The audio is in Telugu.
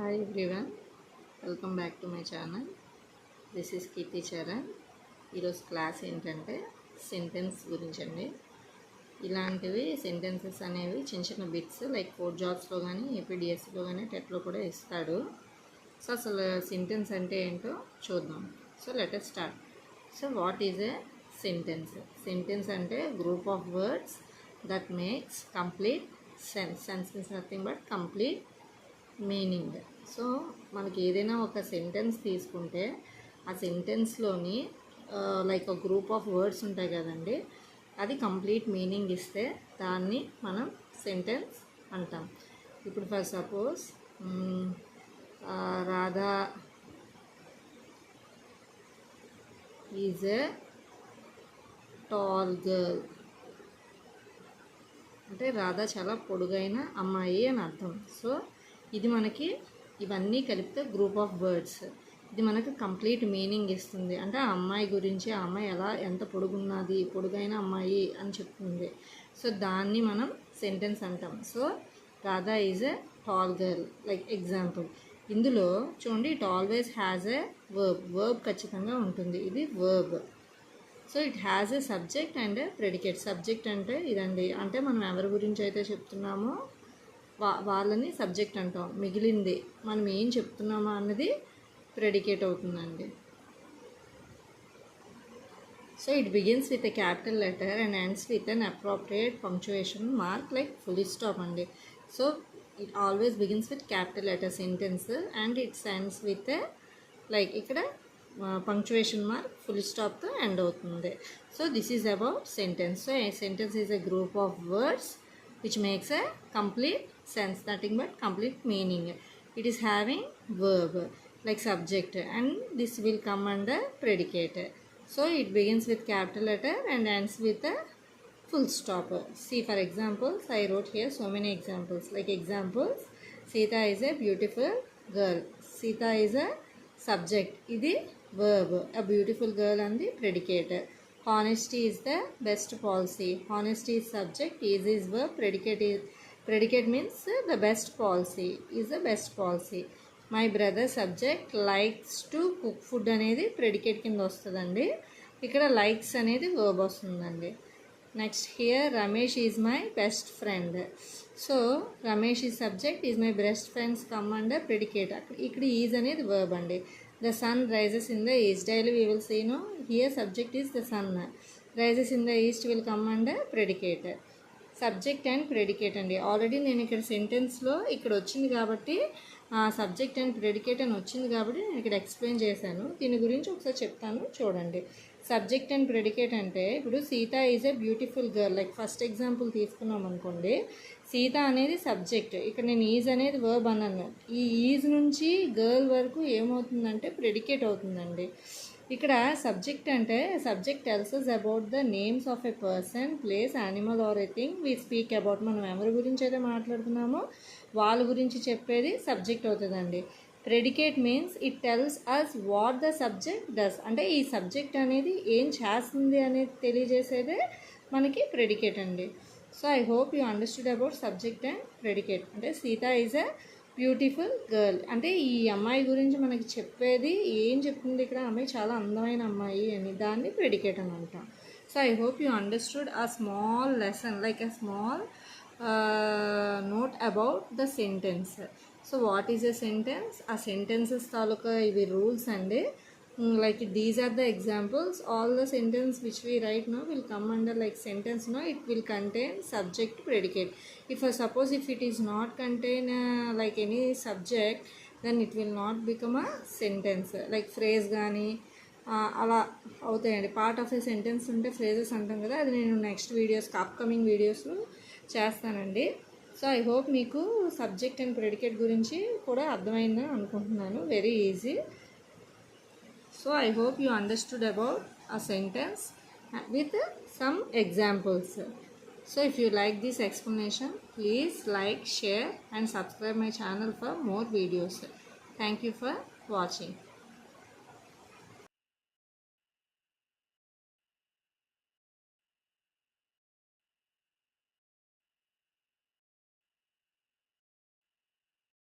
Hi everyone, welcome back to my channel. This is Kirti Charan. ఈరోజు క్లాస్ ఏంటంటే సెంటెన్స్ గురించండి. ఇలాంటివి సెంటెన్సెస్ అనేవి చిన్న చిన్న బిట్స్ లైక్ కోడ్ జాబ్స్లో కానీ ఏపీడిఎస్సిలో కానీ టెట్లో కూడా ఇస్తాడు. సో అసలు సెంటెన్స్ అంటే ఏంటో చూద్దాం. So let us start. So what is a sentence? Sentence అంటే group of words that makes complete sense. Sense means nothing but complete meaning. So మనకి ఏదైనా ఒక సెంటెన్స్ తీసుకుంటే ఆ సెంటెన్స్లోని లైక్ ఒక గ్రూప్ ఆఫ్ వర్డ్స్ ఉంటాయి కదండి, అది కంప్లీట్ మీనింగ్ ఇస్తే దాన్ని మనం సెంటెన్స్ అంటాం. ఇప్పుడు for suppose Radha is a tall girl అంటే రాధా చాలా పొడుగైన అమ్మాయి అని అర్థం. సో ఇది మనకి ఇవన్నీ కలిపితే గ్రూప్ ఆఫ్ వర్డ్స్, ఇది మనకు కంప్లీట్ మీనింగ్ ఇస్తుంది. అంటే ఆ అమ్మాయి గురించి, ఆ అమ్మాయి ఎంత పొడుగున్నది, పొడుగైన అమ్మాయి అని చెప్తుంది. సో దాన్ని మనం సెంటెన్స్ అంటాం. So Radha is a tall girl like example. ఇందులో చూడండి, it always has a verb ఖచ్చితంగా ఉంటుంది. ఇది verb. So it has a subject and a predicate. Subject అంటే ఇదండి, అంటే మనం ఎవరి గురించి అయితే చెప్తున్నామో వాళ్ళని సబ్జెక్ట్ అంటాం. మిగిలింది మనం ఏం చెప్తున్నామో అన్నది ప్రెడికేట్ అవుతుందండి. So it begins with a capital letter and ends with an appropriate punctuation mark like full stop అండి. So it always begins with capital letter sentence and its ends with a like ఇక్కడ పంక్చుయేషన్ మార్క్ ఫుల్ స్టాప్తో ఎండ్ అవుతుంది. So this is about sentence. So a sentence is a group of words which makes a complete sense, nothing but complete meaning. It is having verb like subject and this will come under predicate. So it begins with capital letter and ends with a full stop. See, for examples, I wrote here so many examples. Like examples, Sita is a beautiful girl. Sita is a subject. Idi verb. A beautiful girl and the predicate. Honesty is the best policy. Honesty is subject, is verb, predicate means the best policy is the best policy. My brother subject likes to cook food అనేది predicate కింద వస్తుందండి. ఇక్కడ likes అనేది verb వస్తుందండి. Next here Ramesh is my best friend. So Ramesh is subject, is my best friends come under predicate. ఇక్కడ ఈజ్ అనేది verb అండి. The sun rises in the east. Daily we will see, no, here subject is the sun. Rises in the east will come under predicate. Subject and predicate అండి. ఆల్రెడీ నేను ఇక్కడ సెంటెన్స్లో ఇక్కడ వచ్చింది కాబట్టి సబ్జెక్ట్ అండ్ ప్రెడికేట్ అని వచ్చింది కాబట్టి నేను ఇక్కడ ఎక్స్ప్లెయిన్ చేశాను. దీని గురించి ఒకసారి చెప్తాను చూడండి. సబ్జెక్ట్ అండ్ ప్రెడికేట్ అంటే ఇప్పుడు Sita is a beautiful girl like first example తీసుకున్నాం అనుకోండి. సీత అనేది సబ్జెక్ట్, ఇక్కడ నేను ఈజ్ అనేది వర్బ్ అన్నాను. ఈ ఈజ్ నుంచి గర్ల్ వరకు ఏమవుతుందంటే ప్రెడికేట్ అవుతుందండి. ఇక్కడ సబ్జెక్ట్ అంటే subject tells us about the names of a person, place, animal or a thing we speak about. మనం ఎవరి గురించి అయితే మాట్లాడుతున్నామో వాళ్ళ గురించి చెప్పేది సబ్జెక్ట్ అవుతుందండి. Predicate means it tells us what the subject does. అంటే ఈ సబ్జెక్ట్ అనేది ఏం చేస్తుంది అనేది తెలియజేసేదే మనకి ప్రెడికేట్ అండి. So I hope you understood about subject and predicate. అంటే Sita is a beautiful girl అంటే ఈ అమ్మాయి గురించి మనకి చెప్పేది ఏం చెప్తుంది, ఇక్కడ అమ్మాయి చాలా అందమైన అమ్మాయి అని, దాన్ని ప్రెడికేట్ అని అంటాం. So I hope you understood a small lesson like a small note about the sentence. So what is a sentence? A sentences తాలూకా ఇవి రూల్స్ అండి. Like these are the examples. All the sentence which we write now will come under like sentence. No, it will contain subject, predicate. If suppose if it is not contain like any subject, then it will not become a sentence. Like phrase కానీ అలా అవుతాయండి. పార్ట్ ఆఫ్ ఏ సెంటెన్స్ ఉంటే ఫ్రేజెస్ అంటాం కదా, అది నేను నెక్స్ట్ వీడియోస్కి అప్కమింగ్ వీడియోస్లో చేస్తానండి. సో ఐ హోప్ మీకు సబ్జెక్ట్ అండ్ ప్రెడికేట్ గురించి కూడా అర్థమైందని అనుకుంటున్నాను. Very easy. So I hope you understood about a sentence with some examples. So if you like this explanation, please like, share and subscribe my channel for more videos. Thank you for watching.